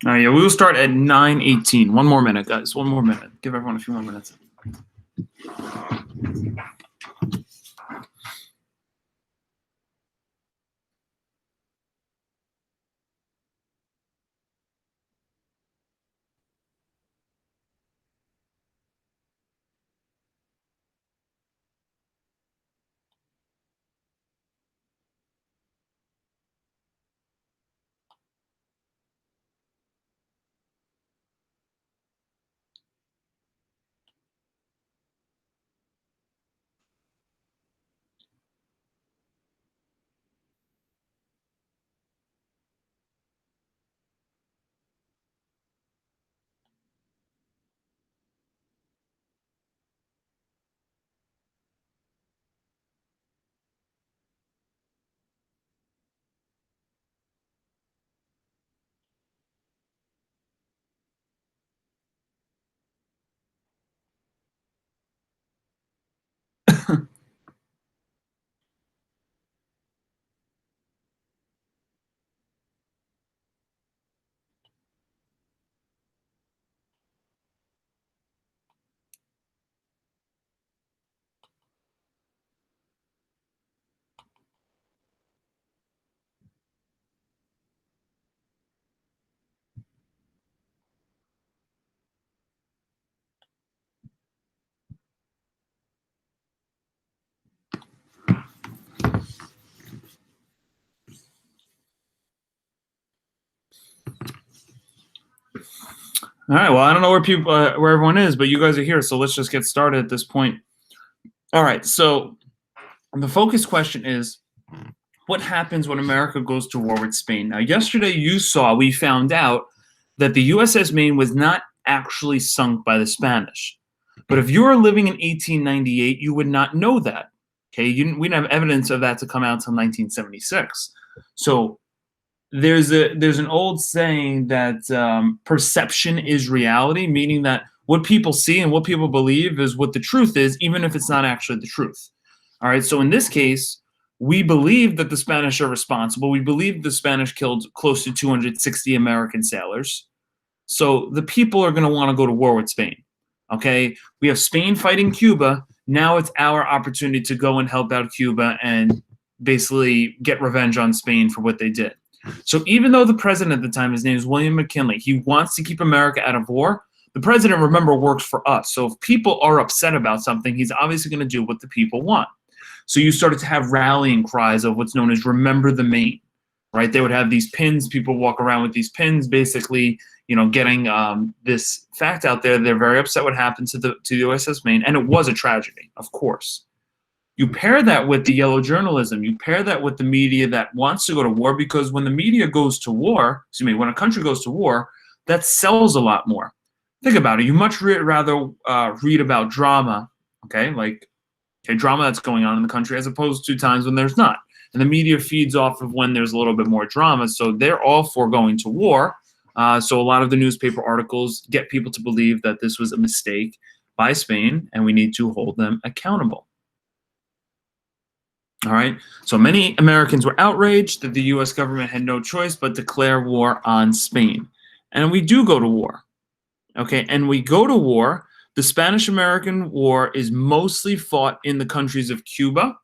All right, yeah, we will start at 9:18. One more minute, guys. One more minute. Give everyone a few more minutes. All right. Well, I don't know where everyone is, but you guys are here, so let's just get started at this point. All right. So the focus question is, what happens when America goes to war with Spain? Now, yesterday we found out that the USS Maine was not actually sunk by the Spanish. But if you were living in 1898, you would not know that. Okay, we didn't have evidence of that to come out until 1976. So there's an old saying that perception is reality, meaning that what people see and what people believe is what the truth is, even if it's not actually the truth. All right. So in this case, we believe that the Spanish are responsible. We believe the Spanish killed close to 260 American sailors. So the people are going to want to go to war with Spain. Okay. We have Spain fighting Cuba. Now it's our opportunity to go and help out Cuba and basically get revenge on Spain for what they did. So even though the president at the time, his name is William McKinley, he wants to keep America out of war, the president, remember, works for us. So if people are upset about something, he's obviously going to do what the people want. So you started to have rallying cries of what's known as Remember the Maine, right? They would have these pins. People walk around with these pins, basically, getting this fact out there. They're very upset what happened to the USS Maine, and it was a tragedy, of course. You pair that with the yellow journalism. You pair that with the media that wants to go to war, because when the media goes to war, when a country goes to war, that sells a lot more. Think about it. You much rather read about drama, drama that's going on in the country, as opposed to times when there's not. And the media feeds off of when there's a little bit more drama. So they're all for going to war. So a lot of the newspaper articles get people to believe that this was a mistake by Spain, and we need to hold them accountable. All right. So many Americans were outraged that the U.S. government had no choice but declare war on Spain. And we do go to war. Okay. And we go to war. The Spanish-American War is mostly fought in the countries of Cuba,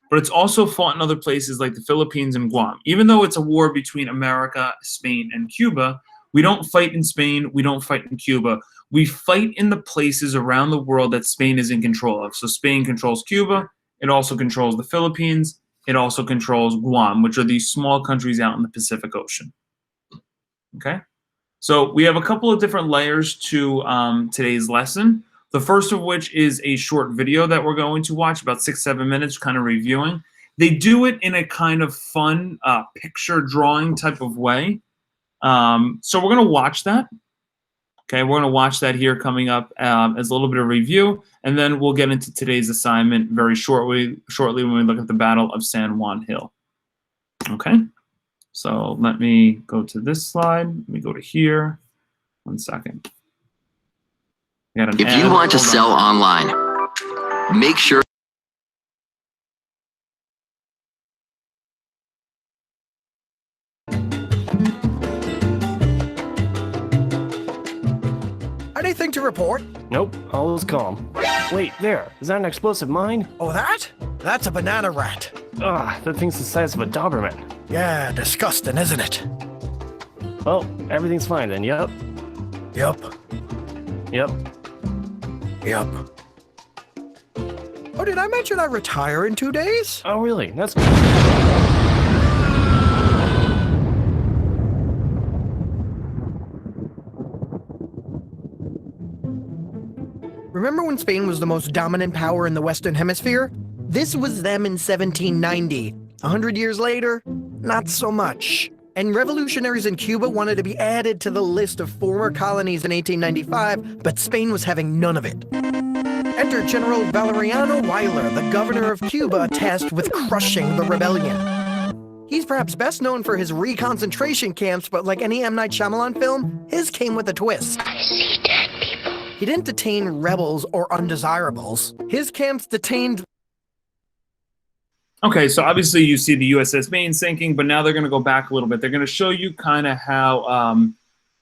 but it's also fought in other places like the Philippines and Guam. Even though it's a war between America, Spain, and Cuba, we don't fight in Spain. We don't fight in Cuba. We fight in the places around the world that Spain is in control of. So Spain controls Cuba. It also controls the Philippines. It also controls Guam, which are these small countries out in the Pacific Ocean. Okay? So we have a couple of different layers to today's lesson. The first of which is a short video that we're going to watch, about 6-7 minutes, kind of reviewing. They do it in a kind of fun picture drawing type of way. So we're going to watch that. Okay, we're going to watch that here coming up as a little bit of review, and then we'll get into today's assignment very shortly when we look at the Battle of San Juan Hill. Okay, so let me go to this slide. Let me go to here. 1 second. If you want to sell online, make sure Anything to report? Nope, all is calm. Wait, there. Is that an explosive mine? Oh, that? That's a banana rat. Ah, that thing's the size of a Doberman. Yeah, disgusting, isn't it? Well, everything's fine then, yup. Yup. Yep. Yup. Oh, did I mention I retire in 2 days? Oh, really? That's good. Remember when Spain was the most dominant power in the Western Hemisphere? This was them in 1790. 100 years later, not so much. And revolutionaries in Cuba wanted to be added to the list of former colonies in 1895, but Spain was having none of it. Enter General Valeriano Weyler, the governor of Cuba, tasked with crushing the rebellion. He's perhaps best known for his reconcentration camps, but like any M. Night Shyamalan film, his came with a twist. I see dead people. He didn't detain rebels or undesirables. His camps detained... Okay, so obviously you see the USS Maine sinking, but now they're going to go back a little bit. They're going to show you kind of how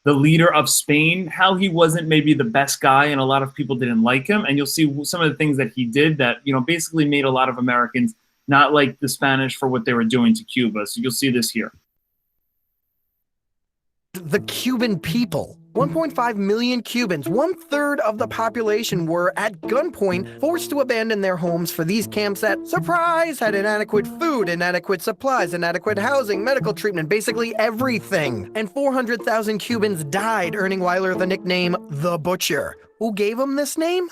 the leader of Spain, how he wasn't maybe the best guy and a lot of people didn't like him. And you'll see some of the things that he did that, you know, basically made a lot of Americans not like the Spanish for what they were doing to Cuba. So you'll see this here. The Cuban people. 1.5 million Cubans, 1/3 of the population, were at gunpoint forced to abandon their homes for these camps that, surprise, had inadequate food, inadequate supplies, inadequate housing, medical treatment, basically everything. And 400,000 Cubans died, earning Weyler the nickname The Butcher. Who gave him this name?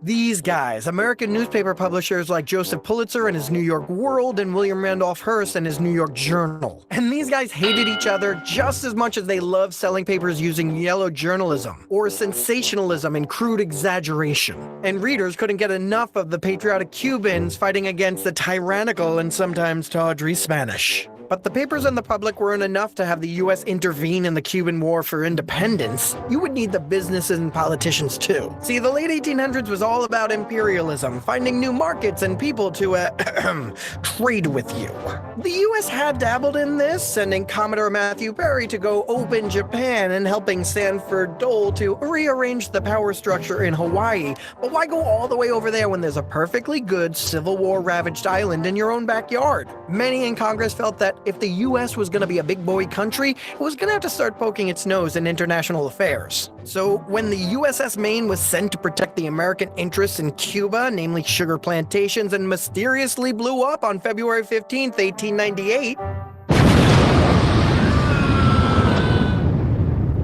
These guys, American newspaper publishers like Joseph Pulitzer and his New York World and William Randolph Hearst and his New York Journal. And these guys hated each other just as much as they loved selling papers using yellow journalism or sensationalism and crude exaggeration. And readers couldn't get enough of the patriotic Cubans fighting against the tyrannical and sometimes tawdry Spanish. But the papers and the public weren't enough to have the US intervene in the Cuban War for independence. You would need the businesses and politicians too. See, the late 1800s was all about imperialism, finding new markets and people to, trade with you. The US had dabbled in this, sending Commodore Matthew Perry to go open Japan and helping Sanford Dole to rearrange the power structure in Hawaii. But why go all the way over there when there's a perfectly good Civil War-ravaged island in your own backyard? Many in Congress felt that if the US was going to be a big boy country, it was going to have to start poking its nose in international affairs. So when the USS Maine was sent to protect the American interests in Cuba, namely sugar plantations, and mysteriously blew up on February 15th, 1898,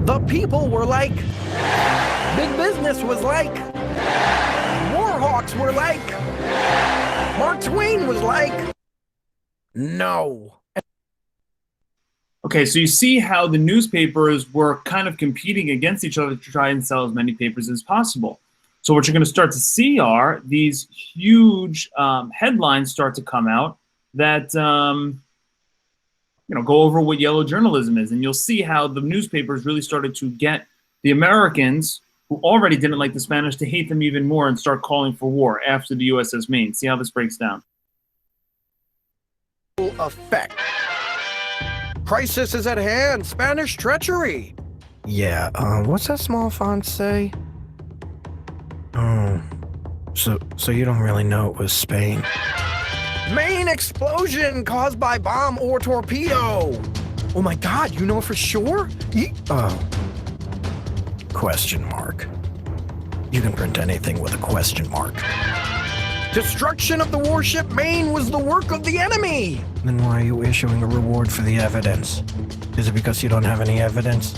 the people were like, big business was like, warhawks were like, Mark Twain was like, no. Okay, so you see how the newspapers were kind of competing against each other to try and sell as many papers as possible. So what you're going to start to see are these huge headlines start to come out that go over what yellow journalism is. And you'll see how the newspapers really started to get the Americans who already didn't like the Spanish to hate them even more and start calling for war after the USS Maine. See how this breaks down. Effect. Crisis is at hand. Spanish treachery. Yeah, what's that small font say? Oh, so you don't really know it was Spain. Main explosion caused by bomb or torpedo. Oh my God, you know for sure? Question mark. You can print anything with a question mark. Destruction of the warship Maine was the work of the enemy! Then why are you issuing a reward for the evidence? Is it because you don't have any evidence?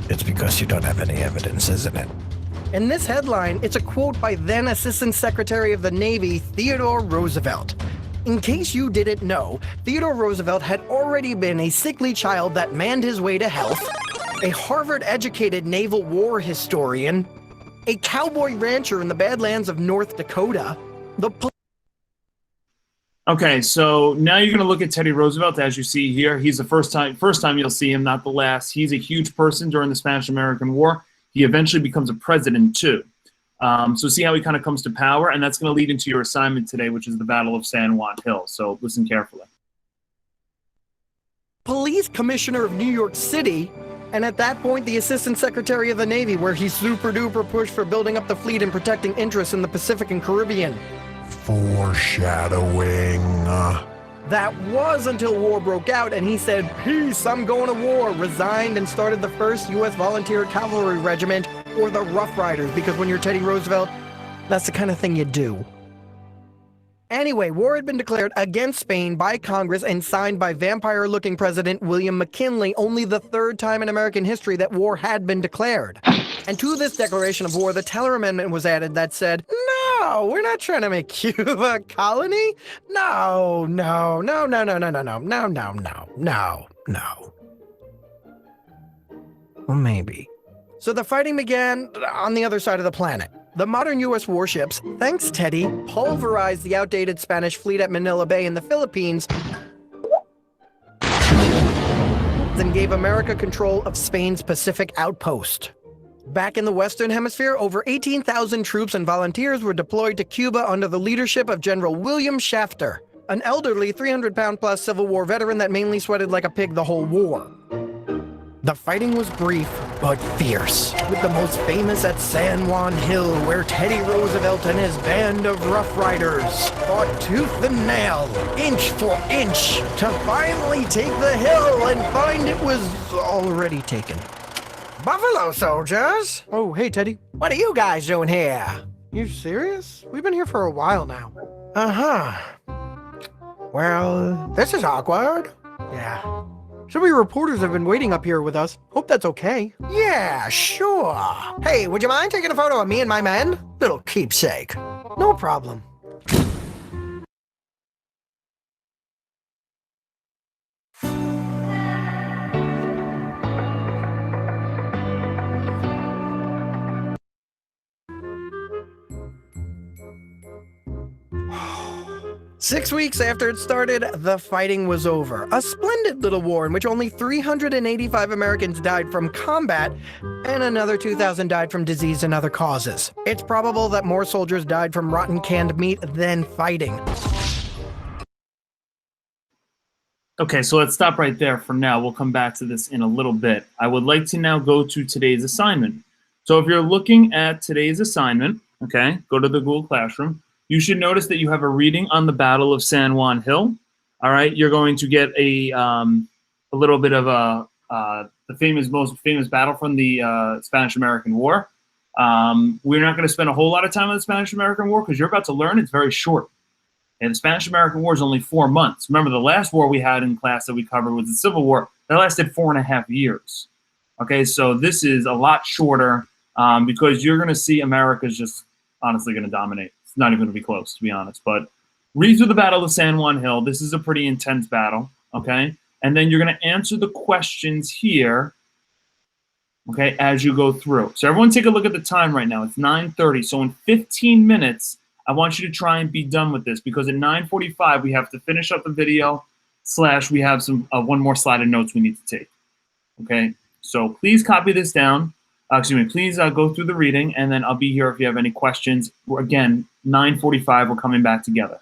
It's because you don't have any evidence, isn't it? In this headline, it's a quote by then Assistant Secretary of the Navy, Theodore Roosevelt. In case you didn't know, Theodore Roosevelt had already been a sickly child that manned his way to health, a Harvard-educated naval war historian, a cowboy rancher in the Badlands of North Dakota. Okay, so now you're going to look at Teddy Roosevelt, as you see here. He's the first time you'll see him, not the last. He's a huge person during the Spanish-American War. He eventually becomes a president, too. So see how he kind of comes to power, and that's going to lead into your assignment today, which is the Battle of San Juan Hill. So listen carefully. Police commissioner of New York City And at that point, the Assistant Secretary of the Navy, where he super duper pushed for building up the fleet and protecting interests in the Pacific and Caribbean. Foreshadowing. That was until war broke out and he said, "Peace, I'm going to war," resigned and started the 1st U.S. Volunteer Cavalry Regiment, or the Rough Riders, because when you're Teddy Roosevelt, that's the kind of thing you do. Anyway, war had been declared against Spain by Congress and signed by vampire-looking President William McKinley, only the 3rd time in American history that war had been declared. And to this declaration of war, the Teller Amendment was added that said, "No, we're not trying to make Cuba a colony. No. Well, maybe." So the fighting began on the other side of the planet. The modern U.S. warships, thanks Teddy, pulverized the outdated Spanish fleet at Manila Bay in the Philippines and gave America control of Spain's Pacific outpost. Back in the Western Hemisphere, over 18,000 troops and volunteers were deployed to Cuba under the leadership of General William Shafter, an elderly 300-pound-plus Civil War veteran that mainly sweated like a pig the whole war. The fighting was brief, but fierce, with the most famous at San Juan Hill, where Teddy Roosevelt and his band of Rough Riders fought tooth and nail, inch for inch, to finally take the hill and find it was already taken. "Buffalo soldiers!" "Oh, hey, Teddy. What are you guys doing here?" "You serious? We've been here for a while now." "Uh-huh. Well, this is awkward." "Yeah. So many reporters have been waiting up here with us. Hope that's okay." "Yeah, sure. Hey, would you mind taking a photo of me and my men? Little keepsake." "No problem." 6 weeks after it started, the fighting was over. A splendid little war in which only 385 Americans died from combat and another 2,000 died from disease and other causes. It's probable that more soldiers died from rotten canned meat than fighting. Okay, so let's stop right there for now. We'll come back to this in a little bit. I would like to now go to today's assignment. So if you're looking at today's assignment, okay, go to the Google Classroom. You should notice that you have a reading on the Battle of San Juan Hill. All right, you're going to get a little bit of the most famous battle from the Spanish-American War. We're not going to spend a whole lot of time on the Spanish-American War because you're about to learn it's very short. And the Spanish-American War is only 4 months. Remember, the last war we had in class that we covered was the Civil War. That lasted 4.5 years. Okay, so this is a lot shorter because you're going to see America's just honestly going to dominate. It's not even going to be close, to be honest. But read through the Battle of San Juan Hill. This is a pretty intense battle, okay? And then you're going to answer the questions here, okay, as you go through. So everyone take a look at the time right now. It's 9:30. So in 15 minutes, I want you to try and be done with this because at 9:45, we have to finish up the video / we have some one more slide of notes we need to take, okay? So please copy this down. Please go through the reading, and then I'll be here if you have any questions. Again, 9:45, we're coming back together.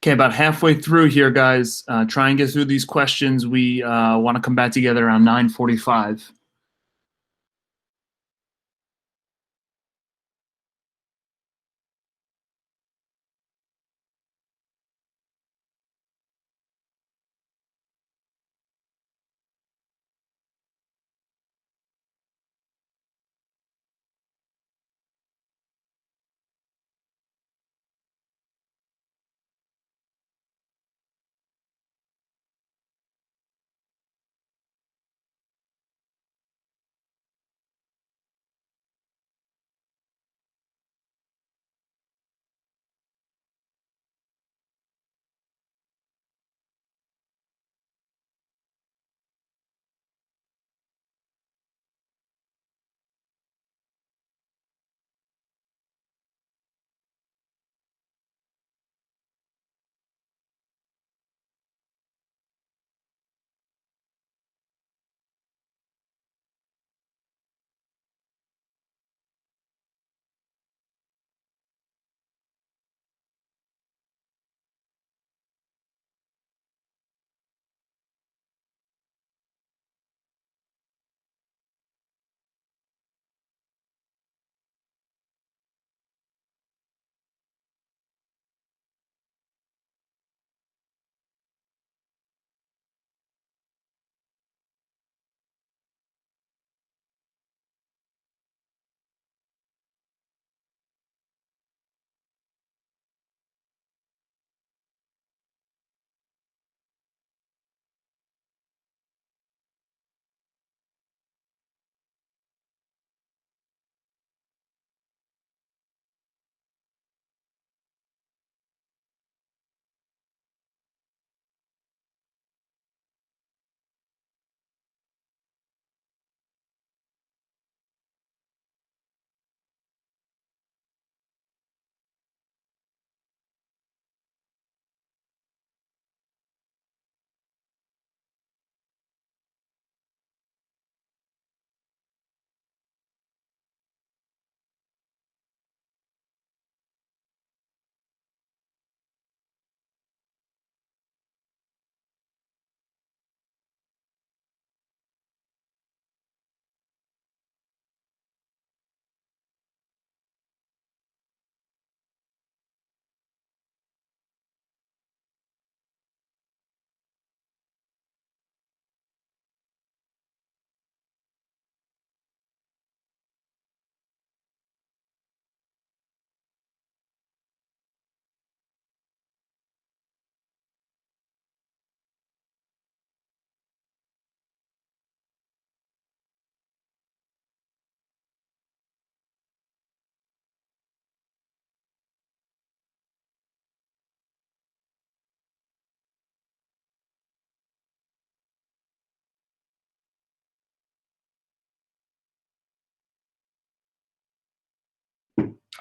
Okay, about halfway through here, guys. Try and get through these questions. We want to come back together around 9:45.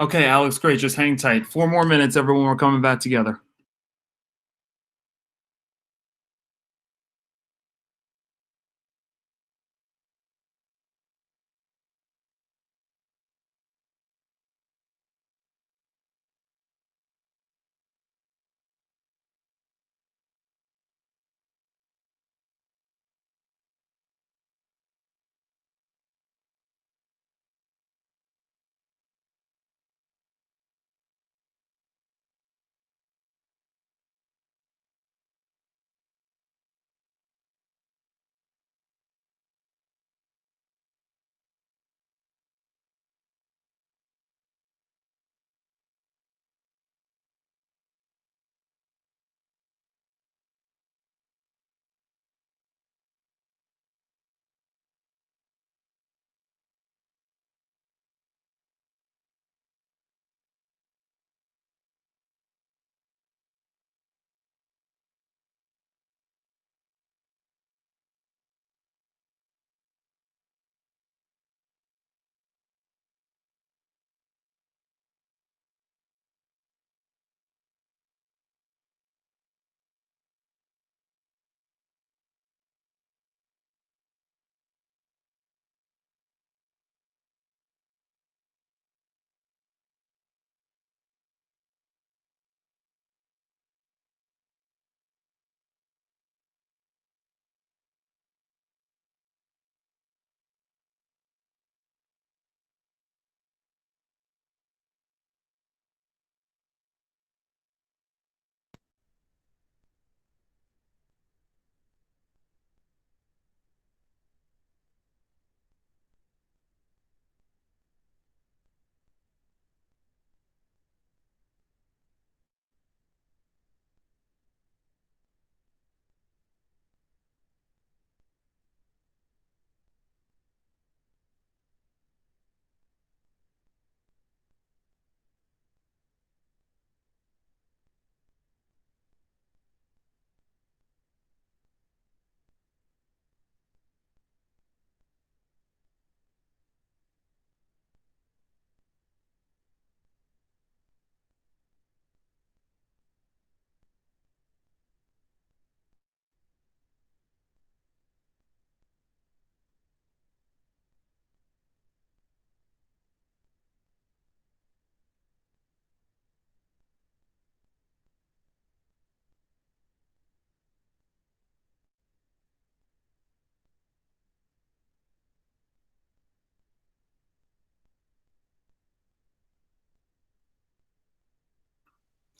Okay, Alex, great. Just hang tight. 4 more minutes, everyone. We're coming back together.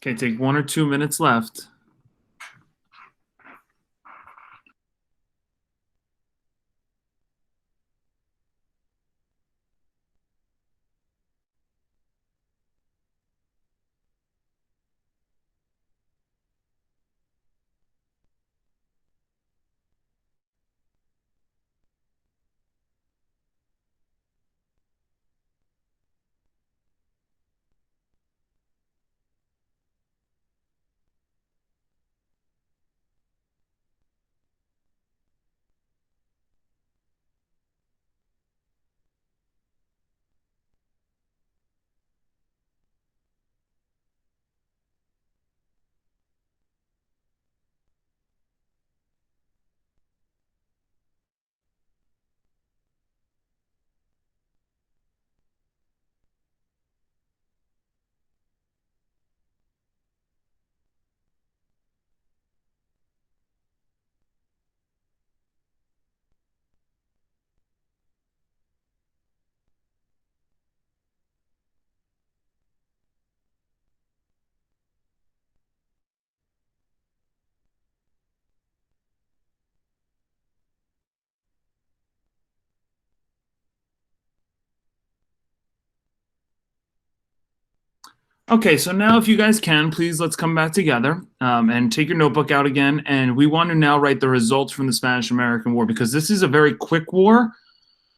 Okay, take 1 or 2 minutes left. Okay, so now if you guys can, please let's come back together and take your notebook out again. And we want to now write the results from the Spanish-American War because this is a very quick war,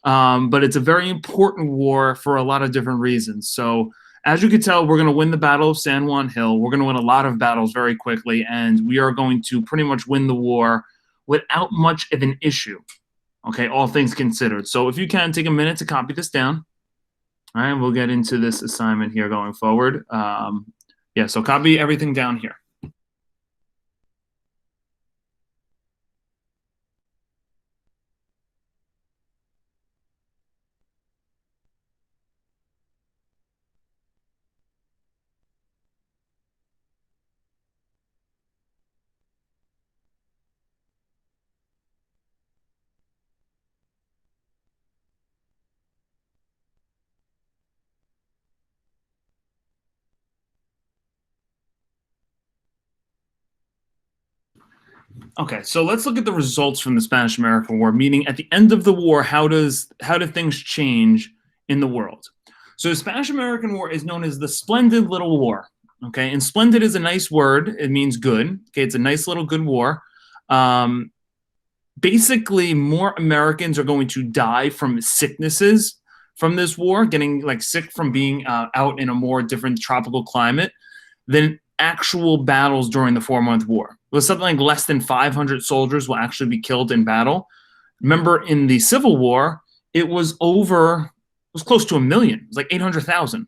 but it's a very important war for a lot of different reasons. So as you can tell, we're going to win the Battle of San Juan Hill. We're going to win a lot of battles very quickly, and we are going to pretty much win the war without much of an issue, okay, all things considered. So if you can, take a minute to copy this down. All right, we'll get into this assignment here going forward. Yeah, so copy everything down here. Okay, so let's look at the results from the Spanish-American War, meaning at the end of the war, how do things change in the world? So the Spanish-American War is known as the Splendid Little War, okay? And splendid is a nice word. It means good, okay? It's a nice little good war. Basically, more Americans are going to die from sicknesses from this war, getting like sick from being out in a more different tropical climate than actual battles during the 4-month war. It was something like less than 500 soldiers will actually be killed in battle. Remember, in the Civil War, it was close to 1 million. It was like 800,000.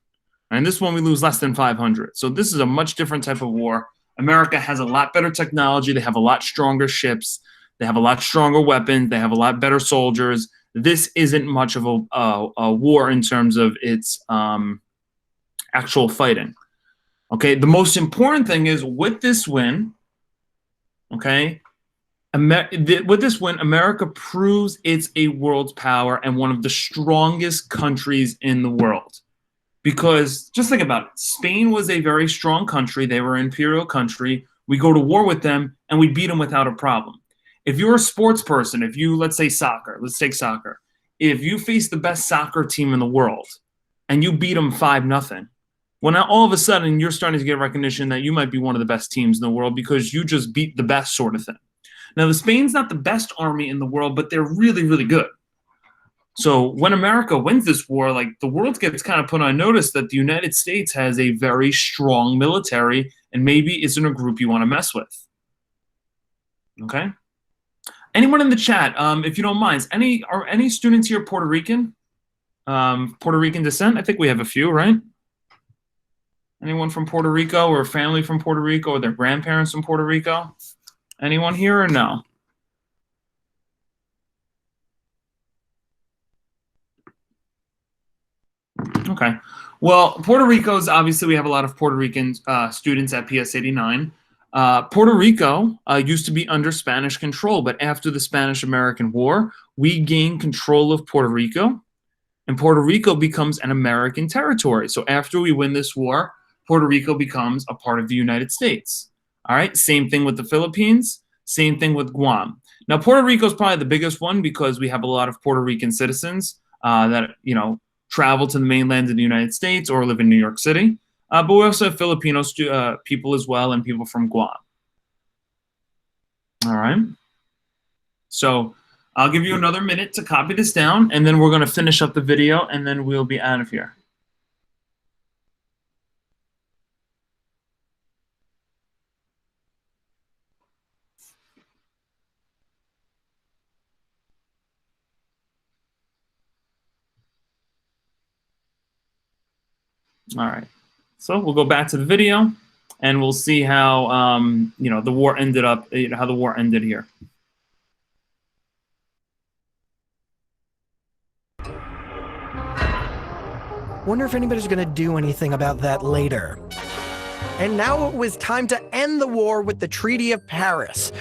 And this one, we lose less than 500. So this is a much different type of war. America has a lot better technology. They have a lot stronger ships. They have a lot stronger weapons. They have a lot better soldiers. This isn't much of a war in terms of its actual fighting. Okay, the most important thing is with this win, okay, with this win, America proves it's a world power and one of the strongest countries in the world. Because just think about it. Spain was a very strong country. They were an imperial country. We go to war with them and we beat them without a problem. If you're a sports person, if you, let's say soccer, let's take soccer. If you face the best soccer team in the world and you beat them 5-0, well, now all of a sudden you're starting to get recognition that you might be one of the best teams in the world because you just beat the best sort of thing. Now, the Spain's not the best army in the world, but they're really, really good. So when America wins this war, like the world gets kind of put on notice that the United States has a very strong military and maybe isn't a group you want to mess with. Okay? Anyone in the chat, if you don't mind, are any students here Puerto Rican? Puerto Rican descent? I think we have a few, right? Anyone from Puerto Rico or family from Puerto Rico or their grandparents from Puerto Rico? Anyone here or no? Okay. Well, Puerto Rico's obviously we have a lot of Puerto Rican students at PS 89. Puerto Rico used to be under Spanish control, but after the Spanish-American War, we gained control of Puerto Rico, and Puerto Rico becomes an American territory. So after we win this war, Puerto Rico becomes a part of the United States. All right, same thing with the Philippines, same thing with Guam. Now, Puerto Rico is probably the biggest one because we have a lot of Puerto Rican citizens that, travel to the mainland of the United States or live in New York City. But we also have Filipino people as well and people from Guam. All right. So I'll give you another minute to copy this down, and then we're going to finish up the video, and then we'll be out of here. All right. So we'll go back to the video, and we'll see how the war ended up. How the war ended here. Wonder if anybody's gonna do anything about that later. And now it was time to end the war with the Treaty of Paris.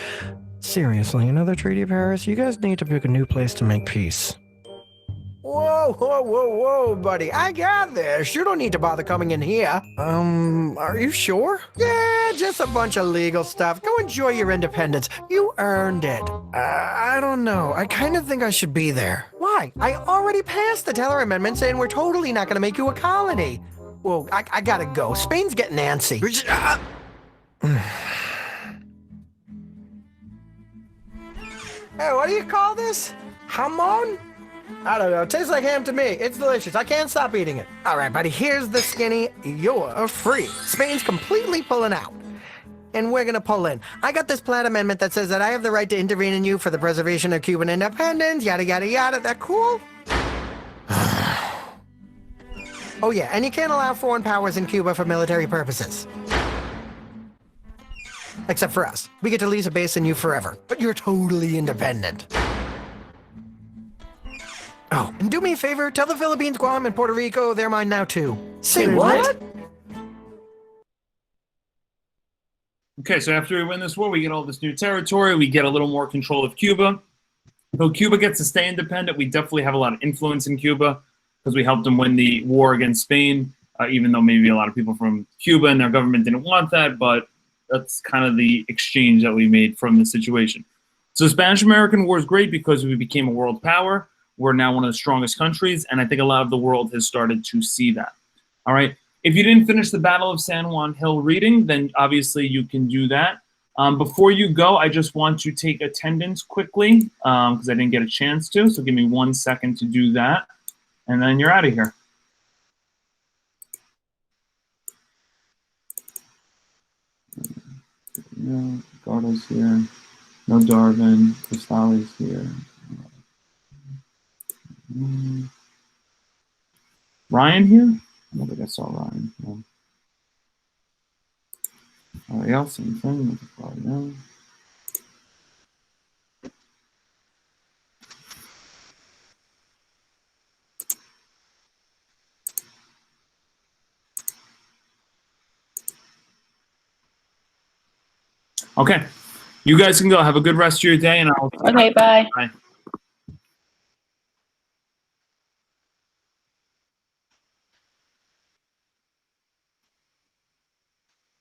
Seriously, another Treaty of Paris? You guys need to pick a new place to make peace. Whoa, whoa, whoa, whoa, buddy. I got this. You don't need to bother coming in here. Are you sure? Yeah, just a bunch of legal stuff. Go enjoy your independence. You earned it. I don't know. I kind of think I should be there. Why? I already passed the Teller Amendment saying we're totally not going to make you a colony. Well, I gotta go. Spain's getting antsy. Hey, what do you call this? Jamon? I don't know. It tastes like ham to me. It's delicious. I can't stop eating it. All right, buddy. Here's the skinny. You're free. Spain's completely pulling out. And we're going to pull in. I got this Platt Amendment that says that I have the right to intervene in you for the preservation of Cuban independence, yada, yada, yada. That cool? Oh, yeah. And you can't allow foreign powers in Cuba for military purposes. Except for us. We get to lease a base in you forever. But you're totally independent. Oh, and do me a favor, tell the Philippines, Guam, and Puerto Rico they're mine now too. Say what? Okay, so after we win this war, we get all this new territory. We get a little more control of Cuba. Though Cuba gets to stay independent, we definitely have a lot of influence in Cuba because we helped them win the war against Spain, even though maybe a lot of people from Cuba and their government didn't want that, but that's kind of the exchange that we made from the situation. So the Spanish-American War is great because we became a world power. We're now one of the strongest countries, and I think a lot of the world has started to see that. All right. If you didn't finish the Battle of San Juan Hill reading, then obviously you can do that. Before you go, I just want to take attendance quickly because I didn't get a chance to. So give me 1 second to do that, and then you're out of here. No, Gardo's here. No Darvin. Cristali's here. Ryan here? I don't think I saw Ryan. No. Ariel, same thing. No. Okay. You guys can go. Have a good rest of your day, and I'll. Okay, bye. Bye.